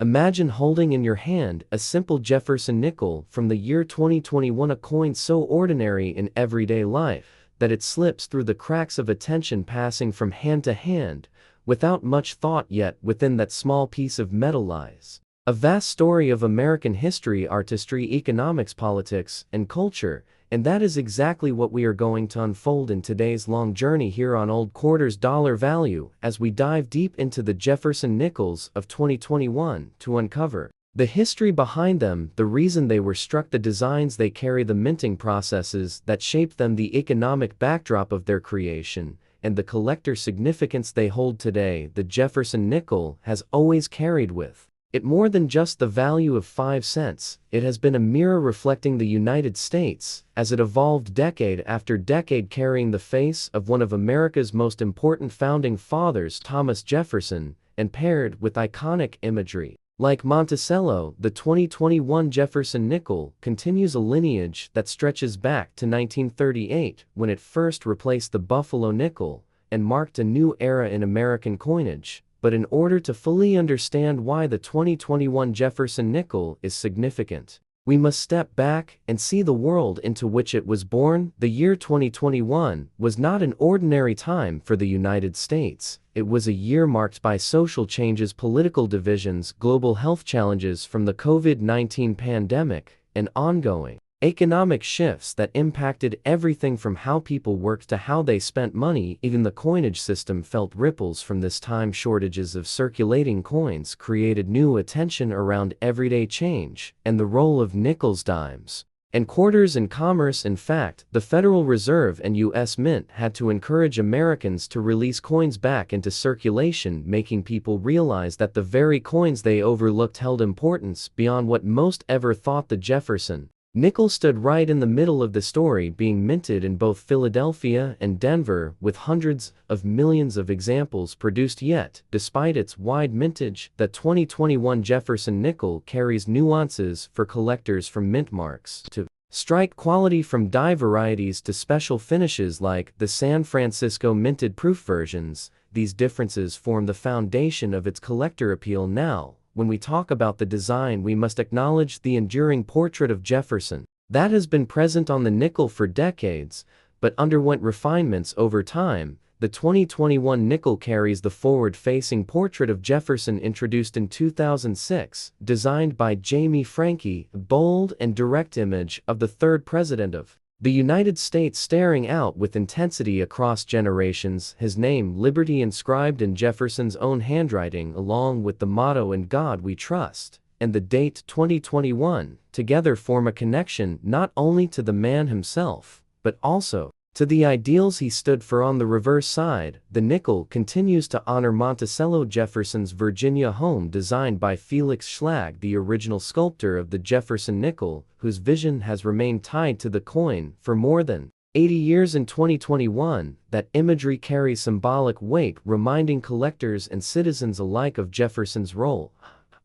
Imagine holding in your hand a simple Jefferson nickel from the year 2021, a coin so ordinary in everyday life that it slips through the cracks of attention, passing from hand to hand, without much thought, yet within that small piece of metal lies a vast story of American history, artistry, economics, politics, and culture, and that is exactly what we are going to unfold in today's long journey here on Old Quarters Dollar Value, as we dive deep into the Jefferson nickels of 2021 to uncover the history behind them, the reason they were struck, the designs they carry, the minting processes that shaped them, the economic backdrop of their creation, and the collector significance they hold today. The Jefferson nickel has always carried with it more than just the value of 5 cents. It has been a mirror reflecting the United States as it evolved decade after decade, carrying the face of one of America's most important founding fathers, Thomas Jefferson, and paired with iconic imagery like Monticello. The 2021 Jefferson nickel continues a lineage that stretches back to 1938, when it first replaced the Buffalo nickel and marked a new era in American coinage. But in order to fully understand why the 2021 Jefferson nickel is significant, we must step back and see the world into which it was born. The year 2021 was not an ordinary time for the United States. It was a year marked by social changes, political divisions, global health challenges from the COVID-19 pandemic, and ongoing economic shifts that impacted everything from how people worked to how they spent money. Even the coinage system felt ripples from this time. Shortages of circulating coins created new attention around everyday change and the role of nickels, dimes, and quarters in commerce. In fact, the Federal Reserve and U.S. Mint had to encourage Americans to release coins back into circulation, making people realize that the very coins they overlooked held importance beyond what most ever thought. The Jefferson nickel stood right in the middle of the story, being minted in both Philadelphia and Denver, with hundreds of millions of examples produced. Yet, despite its wide mintage, the 2021 Jefferson nickel carries nuances for collectors, from mint marks to strike quality, from dye varieties to special finishes like the San Francisco minted proof versions. These differences form the foundation of its collector appeal. Now, when we talk about the design, we must acknowledge the enduring portrait of Jefferson that has been present on the nickel for decades, but underwent refinements over time. The 2021 nickel carries the forward-facing portrait of Jefferson, introduced in 2006, designed by Jamie Franke, a bold and direct image of the third president of the United States staring out with intensity across generations, his name, Liberty, inscribed in Jefferson's own handwriting, along with the motto "In God We Trust," and the date 2021, together form a connection not only to the man himself, but also to the ideals he stood for. On the reverse side, the nickel continues to honor Monticello, Jefferson's Virginia home, designed by Felix Schlag, the original sculptor of the Jefferson nickel, whose vision has remained tied to the coin for more than 80 years. In 2021, that imagery carries symbolic weight, reminding collectors and citizens alike of Jefferson's role,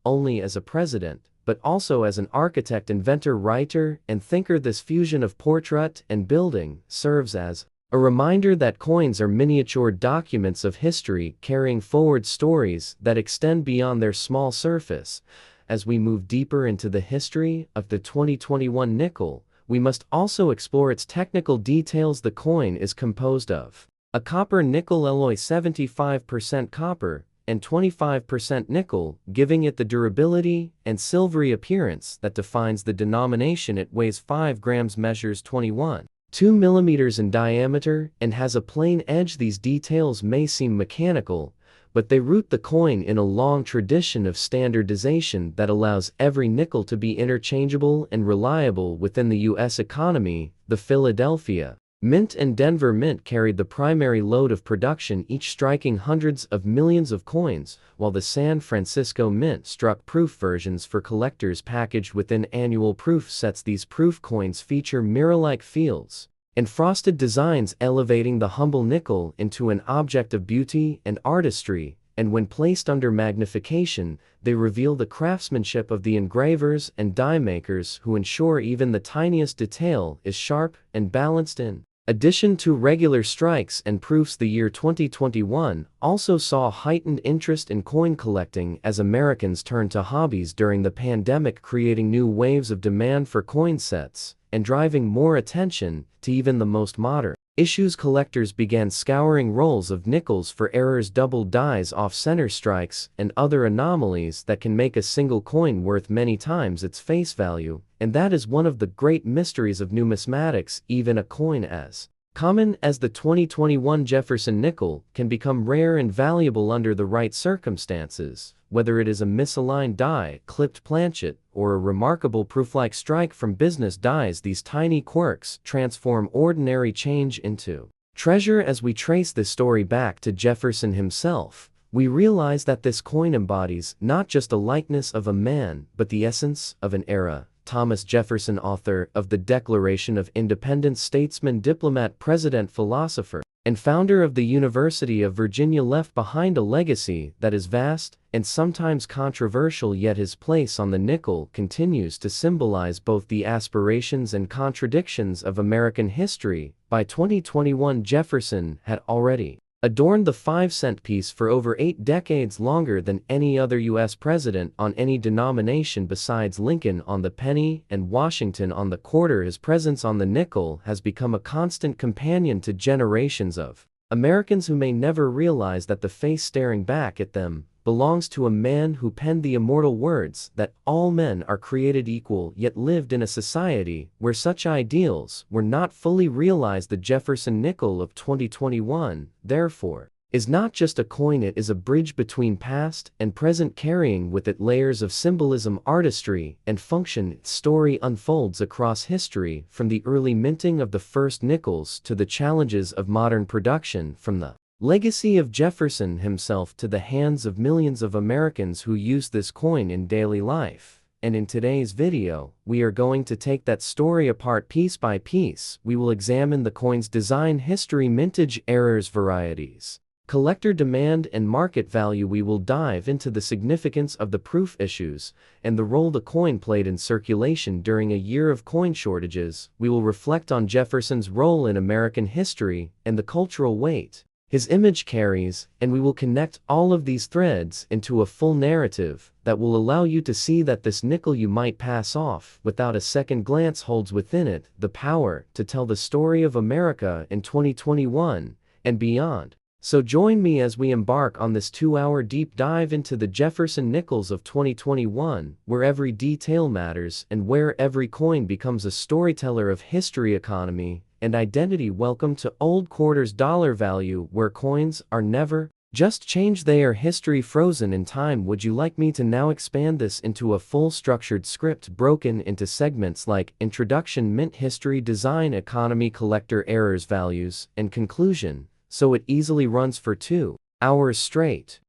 only as a president, but also as an architect, inventor, writer, and thinker. This fusion of portrait and building serves as a reminder that coins are miniature documents of history, carrying forward stories that extend beyond their small surface. As we move deeper into the history of the 2021 nickel, we must also explore its technical details. The coin is composed of a copper-nickel alloy, 75% copper and 25% nickel, giving it the durability and silvery appearance that defines the denomination. It weighs 5 grams, measures 21.2 millimeters in diameter, and has a plain edge. These details may seem mechanical, but they root the coin in a long tradition of standardization that allows every nickel to be interchangeable and reliable. Within the U.S. economy, the Philadelphia Mint and Denver Mint carried the primary load of production, each striking hundreds of millions of coins, while the San Francisco Mint struck proof versions for collectors packaged within annual proof sets. These proof coins feature mirror-like fields and frosted designs, elevating the humble nickel into an object of beauty and artistry, and when placed under magnification, they reveal the craftsmanship of the engravers and die makers, who ensure even the tiniest detail is sharp and balanced. In Addition to regular strikes and proofs, the year 2021 also saw heightened interest in coin collecting as Americans turned to hobbies during the pandemic, creating new waves of demand for coin sets and driving more attention to even the most modern issues. Collectors began scouring rolls of nickels for errors, double dies, off-center strikes, and other anomalies that can make a single coin worth many times its face value, and that is one of the great mysteries of numismatics. Even a coin as common as the 2021 Jefferson nickel can become rare and valuable under the right circumstances, whether it is a misaligned die, clipped planchet, or a remarkable proof-like strike from business dies. These tiny quirks transform ordinary change into treasure. As we trace this story back to Jefferson himself, we realize that this coin embodies not just a likeness of a man, but the essence of an era. Thomas Jefferson, author of the Declaration of Independence, statesman, diplomat, president, philosopher, and founder of the University of Virginia, left behind a legacy that is vast and sometimes controversial, yet his place on the nickel continues to symbolize both the aspirations and contradictions of American history. By 2021, Jefferson had already adorned the 5-cent piece for over 8 decades, longer than any other U.S. president on any denomination besides Lincoln on the penny and Washington on the quarter. His presence on the nickel has become a constant companion to generations of Americans who may never realize that the face staring back at them belongs to a man who penned the immortal words that all men are created equal, yet lived in a society where such ideals were not fully realized. The Jefferson nickel of 2021, therefore, is not just a coin, it is a bridge between past and present, carrying with it layers of symbolism, artistry, and function. Its story unfolds across history, from the early minting of the first nickels to the challenges of modern production, from the legacy of Jefferson himself to the hands of millions of Americans who use this coin in daily life. And in today's video, we are going to take that story apart piece by piece. We will examine the coin's design, history, mintage, errors, varieties, collector demand, and market value. We will dive into the significance of the proof issues and the role the coin played in circulation during a year of coin shortages. We will reflect on Jefferson's role in American history and the cultural weight his image carries, and we will connect all of these threads into a full narrative that will allow you to see that this nickel you might pass off without a second glance holds within it the power to tell the story of America in 2021 and beyond. So join me as we embark on this 2-hour deep dive into the Jefferson nickels of 2021, where every detail matters and where every coin becomes a storyteller of history, economy, and identity. Welcome to Old Quarters. Dollar value, where coins are never just change, they are history frozen in time. Would you like me to now expand this into a full structured script broken into segments like introduction, mint, history, design, economy, collector, errors, values, and conclusion, so it easily runs for 2 hours straight?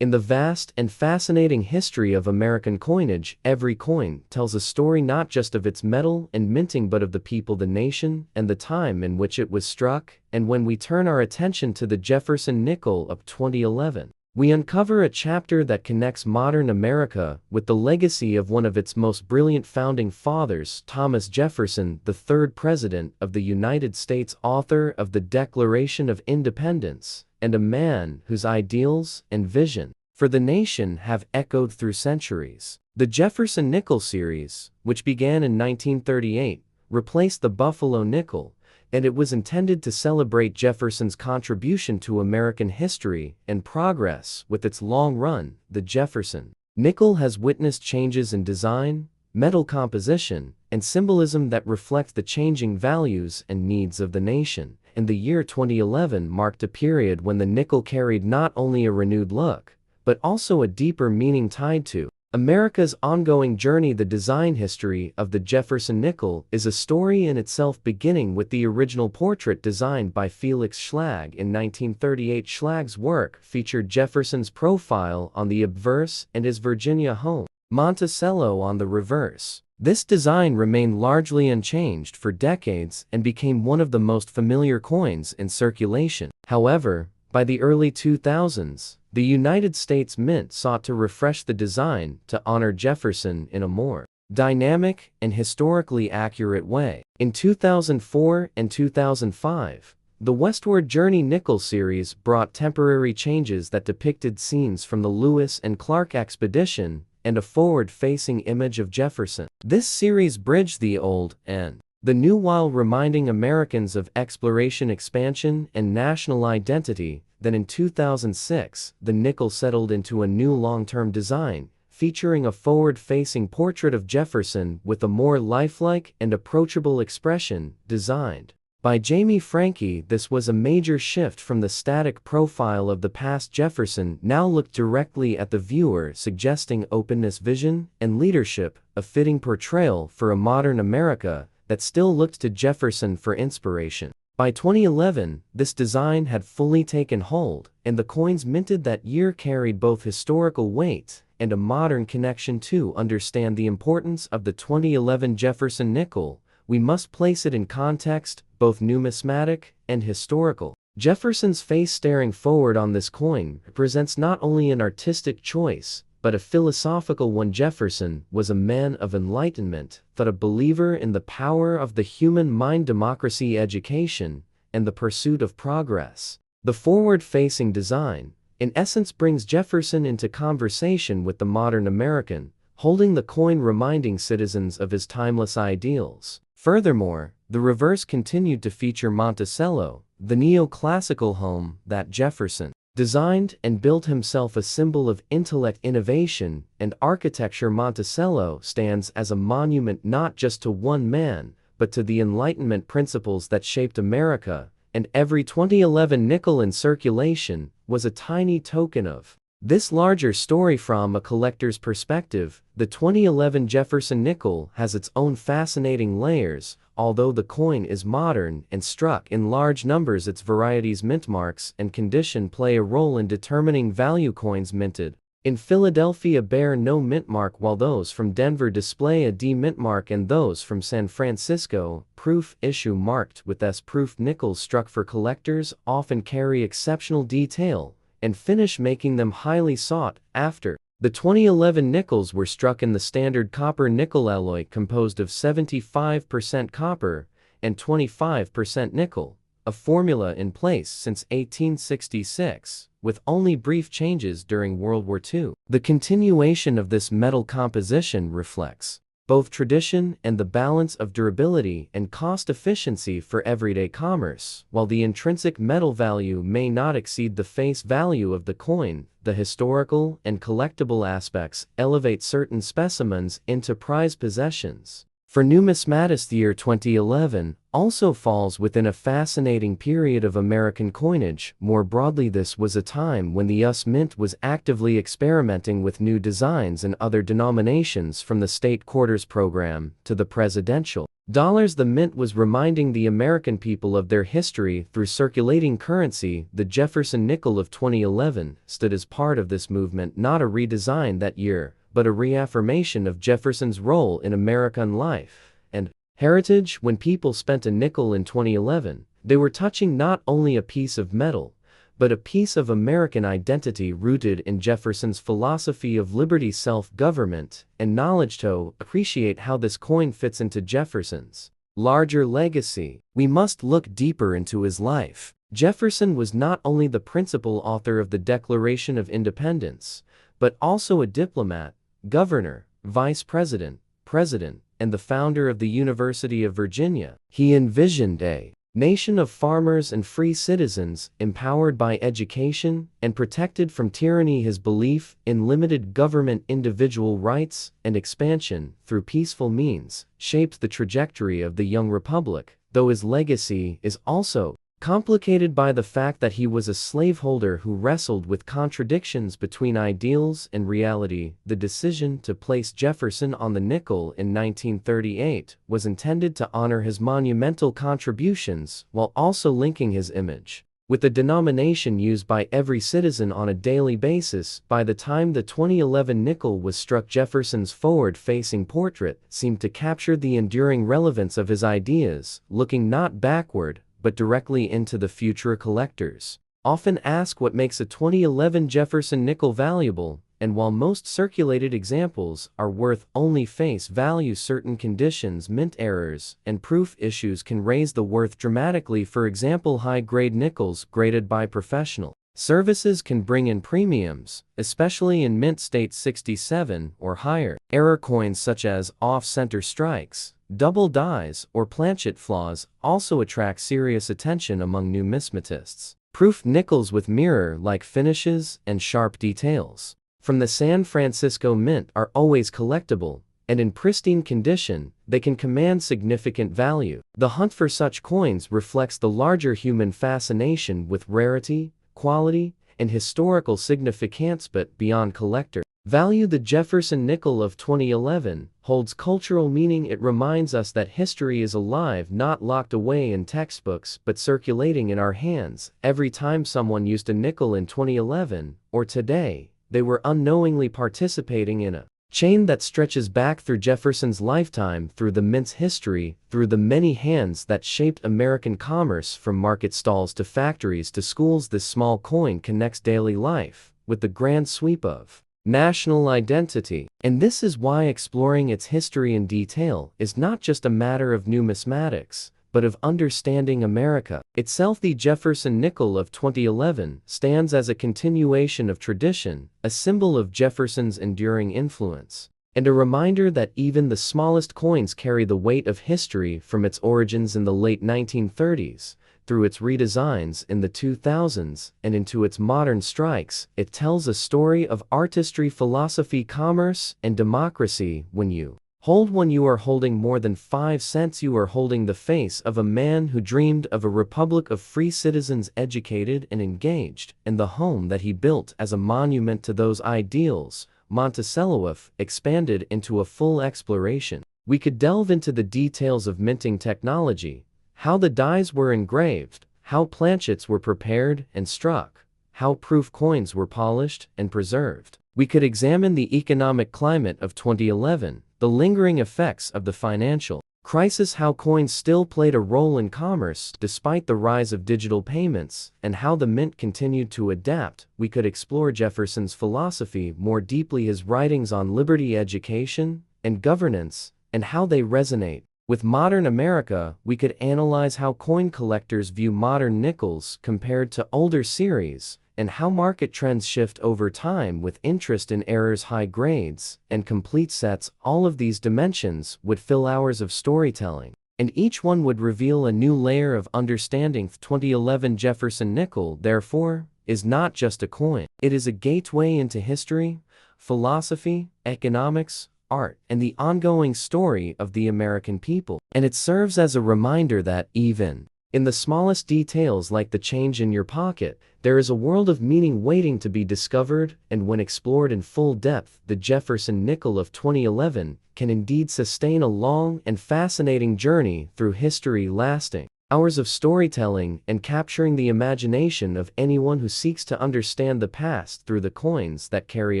In the vast and fascinating history of American coinage, every coin tells a story not just of its metal and minting, but of the people, the nation, and the time in which it was struck. And when we turn our attention to the Jefferson nickel of 2011, we uncover a chapter that connects modern America with the legacy of one of its most brilliant founding fathers, Thomas Jefferson, the 3rd President of the United States, author of the Declaration of Independence, and a man whose ideals and vision for the nation have echoed through centuries. The Jefferson nickel series, which began in 1938, replaced the Buffalo nickel, and it was intended to celebrate Jefferson's contribution to American history and progress. With its long run, the Jefferson nickel has witnessed changes in design, metal composition, and symbolism that reflect the changing values and needs of the nation. And the year 2011 marked a period when the nickel carried not only a renewed look, but also a deeper meaning tied to America's ongoing journey. The design history of the Jefferson nickel is a story in itself, beginning with the original portrait designed by Felix Schlag in 1938. Schlag's work featured Jefferson's profile on the obverse and his Virginia home, Monticello, on the reverse. This design remained largely unchanged for decades and became one of the most familiar coins in circulation. However, by the early 2000s, the United States Mint sought to refresh the design to honor Jefferson in a more dynamic, and historically accurate way. In 2004 and 2005, the Westward Journey nickel series brought temporary changes that depicted scenes from the Lewis and Clark expedition and a forward-facing image of Jefferson. This series bridged the old and the new while reminding Americans of exploration, expansion, and national identity. Then in 2006, the nickel settled into a new long-term design, featuring a forward-facing portrait of Jefferson with a more lifelike and approachable expression, designed by Jamie Franke. This was a major shift from the static profile of the past. Jefferson now looked directly at the viewer, suggesting openness, vision, and leadership, a fitting portrayal for a modern America that still looked to Jefferson for inspiration. By 2011, this design had fully taken hold, and the coins minted that year carried both historical weight and a modern connection. To understand the importance of the 2011 Jefferson nickel, we must place it in context, both numismatic and historical. Jefferson's face staring forward on this coin represents not only an artistic choice, but a philosophical one. Jefferson was a man of enlightenment, a believer in the power of the human mind, democracy, education, and the pursuit of progress. The forward-facing design, in essence, brings Jefferson into conversation with the modern American, holding the coin reminding citizens of his timeless ideals. Furthermore, the reverse continued to feature Monticello, the neoclassical home that Jefferson designed and built himself, a symbol of intellect, innovation, and architecture. Monticello stands as a monument not just to one man, but to the Enlightenment principles that shaped America, and every 2011 nickel in circulation was a tiny token of this larger story. From a collector's perspective, the 2011 Jefferson nickel has its own fascinating layers. Although the coin is modern and struck in large numbers, its varieties, mintmarks, and condition play a role in determining value. Coins minted in Philadelphia bear no mintmark, while those from Denver display a D mintmark, and those from San Francisco, proof issue marked with S. Proof nickels struck for collectors often carry exceptional detail and finish, making them highly sought after. The 2011 nickels were struck in the standard copper-nickel alloy composed of 75% copper and 25% nickel, a formula in place since 1866, with only brief changes during World War II. The continuation of this metal composition reflects both tradition and the balance of durability and cost efficiency for everyday commerce. While the intrinsic metal value may not exceed the face value of the coin, the historical and collectible aspects elevate certain specimens into prized possessions. For numismatists, the year 2011 also falls within a fascinating period of American coinage. More broadly, this was a time when the U.S. Mint was actively experimenting with new designs and other denominations, from the state quarters program to the presidential dollars. The Mint was reminding the American people of their history through circulating currency. The Jefferson nickel of 2011 stood as part of this movement, not a redesign that year, but a reaffirmation of Jefferson's role in American life and heritage. When people spent a nickel in 2011, they were touching not only a piece of metal, but a piece of American identity rooted in Jefferson's philosophy of liberty, self-government, and knowledge. To appreciate how this coin fits into Jefferson's larger legacy, we must look deeper into his life. Jefferson was not only the principal author of the Declaration of Independence, but also a diplomat, governor, vice president, president, and the founder of the University of Virginia. He envisioned a nation of farmers and free citizens, empowered by education and protected from tyranny. His belief in limited government, individual rights, and expansion through peaceful means shaped the trajectory of the young republic, though his legacy is also complicated by the fact that he was a slaveholder who wrestled with contradictions between ideals and reality. The decision to place Jefferson on the nickel in 1938 was intended to honor his monumental contributions while also linking his image with the denomination used by every citizen on a daily basis. By the time the 2011 nickel was struck, Jefferson's forward-facing portrait seemed to capture the enduring relevance of his ideas, looking not backward, but directly into the future. Collectors often ask what makes a 2011 Jefferson nickel valuable, and while most circulated examples are worth only face value, certain conditions, mint errors, and proof issues can raise the worth dramatically. For example, high-grade nickels graded by professional services can bring in premiums, especially in mint state 67 or higher. Error coins such as off-center strikes, double dies, or planchet flaws also attract serious attention among numismatists. Proof nickels with mirror-like finishes and sharp details from the San Francisco Mint are always collectible, and in pristine condition, they can command significant value. The hunt for such coins reflects the larger human fascination with rarity, quality, and historical significance. But beyond collector value, the Jefferson nickel of 2011 holds cultural meaning. It reminds us that history is alive, not locked away in textbooks, but circulating in our hands. Every time someone used a nickel in 2011 or today, they were unknowingly participating in a chain that stretches back through Jefferson's lifetime, through the mint's history, through the many hands that shaped American commerce, from market stalls to factories to schools. This small coin connects daily life with the grand sweep of national identity. And this is why exploring its history in detail is not just a matter of numismatics, but of understanding America itself. The Jefferson nickel of 2011 stands as a continuation of tradition, a symbol of Jefferson's enduring influence, and a reminder that even the smallest coins carry the weight of history. From its origins in the late 1930s, through its redesigns in the 2000s, and into its modern strikes, it tells a story of artistry, philosophy, commerce, and democracy. When you hold one, you are holding more than 5 cents. You are holding the face of a man who dreamed of a republic of free citizens, educated and engaged, and the home that he built as a monument to those ideals. Monticello expanded into a full exploration. We could delve into the details of minting technology, how the dies were engraved, how planchets were prepared and struck, how proof coins were polished and preserved. We could examine the economic climate of 2011, the lingering effects of the financial crisis, how coins still played a role in commerce despite the rise of digital payments, and how the mint continued to adapt. We could explore Jefferson's philosophy more deeply, his writings on liberty, education, and governance, and how they resonate with modern America. We could analyze how coin collectors view modern nickels compared to older series, and how market trends shift over time with interest in errors, high grades, and complete sets. All of these dimensions would fill hours of storytelling, and each one would reveal a new layer of understanding. 2011 Jefferson nickel, therefore, is not just a coin. It is a gateway into history, philosophy, economics, art, and the ongoing story of the American people. And it serves as a reminder that even in the smallest details, like the change in your pocket, there is a world of meaning waiting to be discovered. And when explored in full depth, the Jefferson nickel of 2011 can indeed sustain a long and fascinating journey through history, lasting hours of storytelling and capturing the imagination of anyone who seeks to understand the past through the coins that carry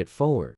it forward.